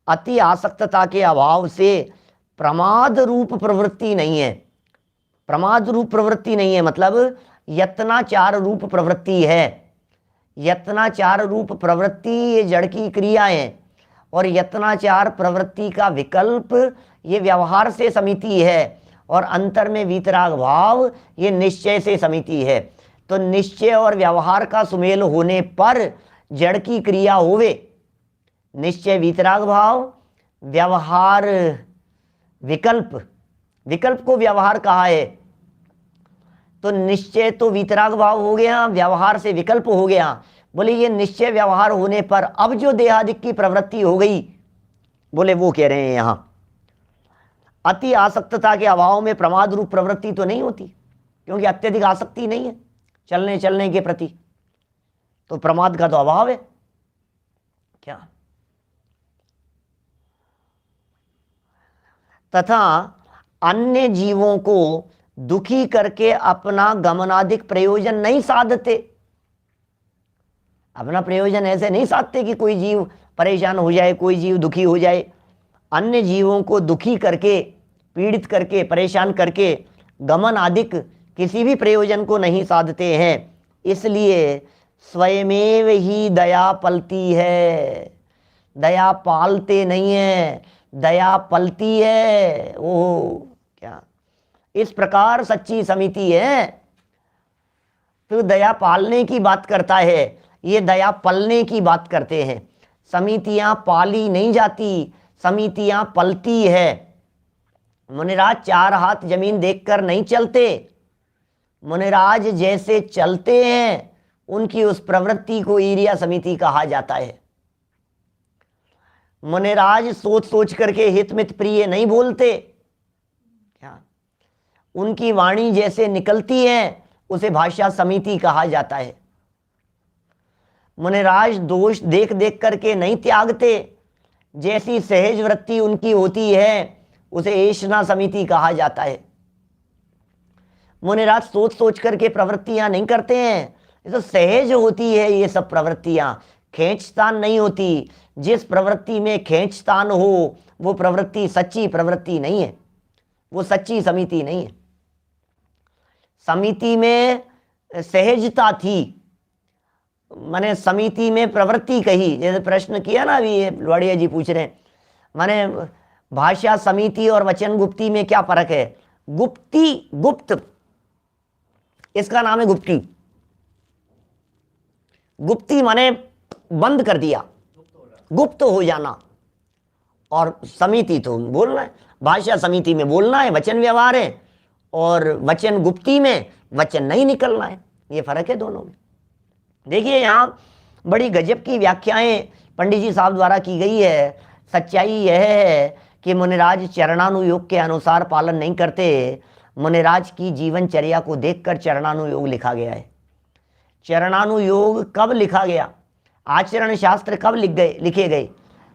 S1: अति आसक्तता के अभाव से प्रमाद रूप प्रवृत्ति नहीं है। प्रमाद रूप प्रवृत्ति नहीं है मतलब यत्नाचार रूप प्रवृत्ति है। यत्नाचार रूप प्रवृत्ति ये जड़ की क्रिया है, और यत्नाचार प्रवृत्ति का विकल्प ये व्यवहार से समिति है, और अंतर में वीतराग भाव ये निश्चय से समिति है। तो निश्चय और व्यवहार का सुमेल होने पर जड़ की क्रिया होवे, निश्चय वीतराग भाव, व्यवहार विकल्प, विकल्प को व्यवहार कहा है, तो निश्चय तो वीतराग भाव हो गया, व्यवहार से विकल्प हो गया। बोले ये निश्चय व्यवहार होने पर अब जो देहादिक की प्रवृत्ति हो गई, बोले वो कह रहे हैं यहां अति आसक्तता के अभाव में प्रमाद रूप प्रवृत्ति तो नहीं होती, क्योंकि अत्यधिक आसक्ति नहीं है चलने चलने के प्रति, तो प्रमाद का तो अभाव है क्या। तथा अन्य जीवों को दुखी करके अपना गमनादिक प्रयोजन नहीं साधते। अपना प्रयोजन ऐसे नहीं साधते कि कोई जीव परेशान हो जाए, कोई जीव दुखी हो जाए। अन्य जीवों को दुखी करके, पीड़ित करके, परेशान करके गमन आदिक किसी भी प्रयोजन को नहीं साधते हैं। इसलिए स्वयमेव ही दया पलती है, दया पालते नहीं है, दया पलती है। ओह क्या इस प्रकार सच्ची समिति है। तो दया पालने की बात करता है, ये दया पलने की बात करते हैं। समितियां पाली नहीं जाती, समितियां पलती है। मुनिराज चार हाथ जमीन देखकर नहीं चलते, मुनिराज जैसे चलते हैं उनकी उस प्रवृत्ति को ईर्ष्या समिति कहा जाता है। मुनिराज सोच सोच करके हितमित प्रिय नहीं बोलते, क्या उनकी वाणी जैसे निकलती है उसे भाषा समिति कहा जाता है। मुनिराज दोष देख देख करके नहीं त्यागते, जैसी सहज वृत्ति उनकी होती है उसे ईष्णा समिति कहा जाता है। मुनिराज सोच सोच करके प्रवृत्तियां नहीं करते हैं, ये तो सहज होती है ये सब प्रवृत्तियां, खींचतान नहीं होती। जिस प्रवृत्ति में खींचतान हो वो प्रवृत्ति सच्ची प्रवृत्ति नहीं है, वो सच्ची समिति नहीं है। समिति में सहजता थी, माने समिति में प्रवृत्ति कही, जैसे प्रश्न किया ना अभी लवाड़िया जी पूछ रहे हैं, माने भाषा समिति और वचन गुप्ती में क्या फर्क है। गुप्ती, गुप्त, इसका नाम है गुप्ती। गुप्ती माने बंद कर दिया, गुप्त हो जाना, और समिति तो बोलना है, भाषा समिति में बोलना है, वचन व्यवहार है, और वचन गुप्ती में वचन नहीं निकलना है। ये फर्क है दोनों में। देखिए यहां बड़ी गजब की व्याख्याएं पंडित जी साहब द्वारा की गई है। सच्चाई यह है कि मुनिराज चरणानुयोग के अनुसार पालन नहीं करते। मुनिराज की जीवनचर्या को देखकर चरणानुयोग लिखा गया है। चरणानुयोग कब लिखा गया, आचरण शास्त्र कब लिखे गए।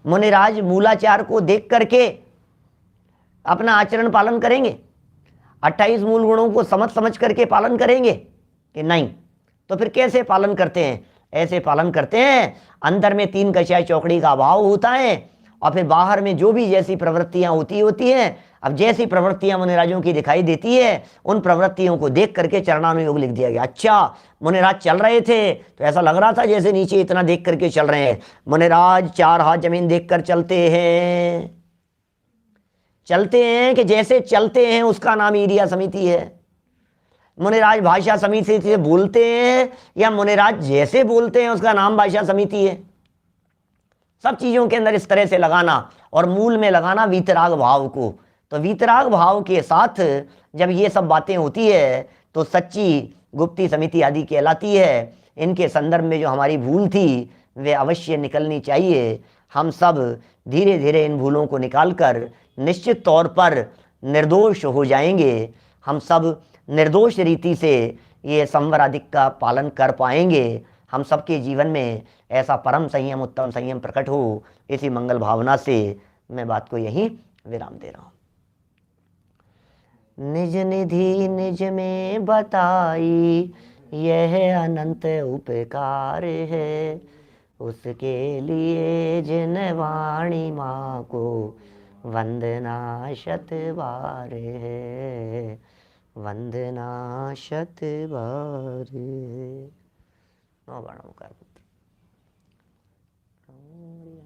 S1: मुनिराज मूलाचार को देख करके अपना आचरण पालन करेंगे, 28 मूल गुणों को समझ समझ करके पालन करेंगे कि नहीं। तो फिर कैसे पालन करते हैं, ऐसे पालन करते हैं अंदर में 3 कषाय चौकड़ी का अभाव होता है, और फिर बाहर में जो भी जैसी प्रवृत्तियां होती हैं। अब जैसी प्रवृत्तियां मुनिराजों की दिखाई देती है, उन प्रवृत्तियों को देख करके चरणानुयोग लिख दिया गया। अच्छा, मुनिराज चल रहे थे तो ऐसा लग रहा था जैसे नीचे इतना देख करके चल रहे हैं। मुनिराज 4 हाथ जमीन देखकर चलते हैं, चलते हैं कि जैसे चलते हैं उसका नाम ईरिया समिति है। मुनिराज भाषा समिति से बोलते हैं या मुनिराज जैसे बोलते हैं उसका नाम भाषा समिति है। सब चीजों के अंदर इस तरह से लगाना और मूल में लगाना वीतराग भाव को। तो वीतराग भाव के साथ जब ये सब बातें होती है तो सच्ची गुप्ती समिति आदि कहलाती है। इनके संदर्भ में जो हमारी भूल थी वे अवश्य निकलनी चाहिए। हम सब धीरे धीरे इन भूलों को निकालकर निश्चित तौर पर निर्दोष हो जाएंगे। हम सब निर्दोष रीति से ये संवराधिक का पालन कर पाएंगे। हम सबके जीवन में ऐसा परम संयम, उत्तम संयम प्रकट हो, इसी मंगल भावना से मैं बात को यहीं विराम दे रहा हूँ। निज निधि निज में बताई यह अनंत उपकार है, उसके लिए जिन वाणी माँ को वंदना शत बार है, वंदना शत बार है। नौ बाणों का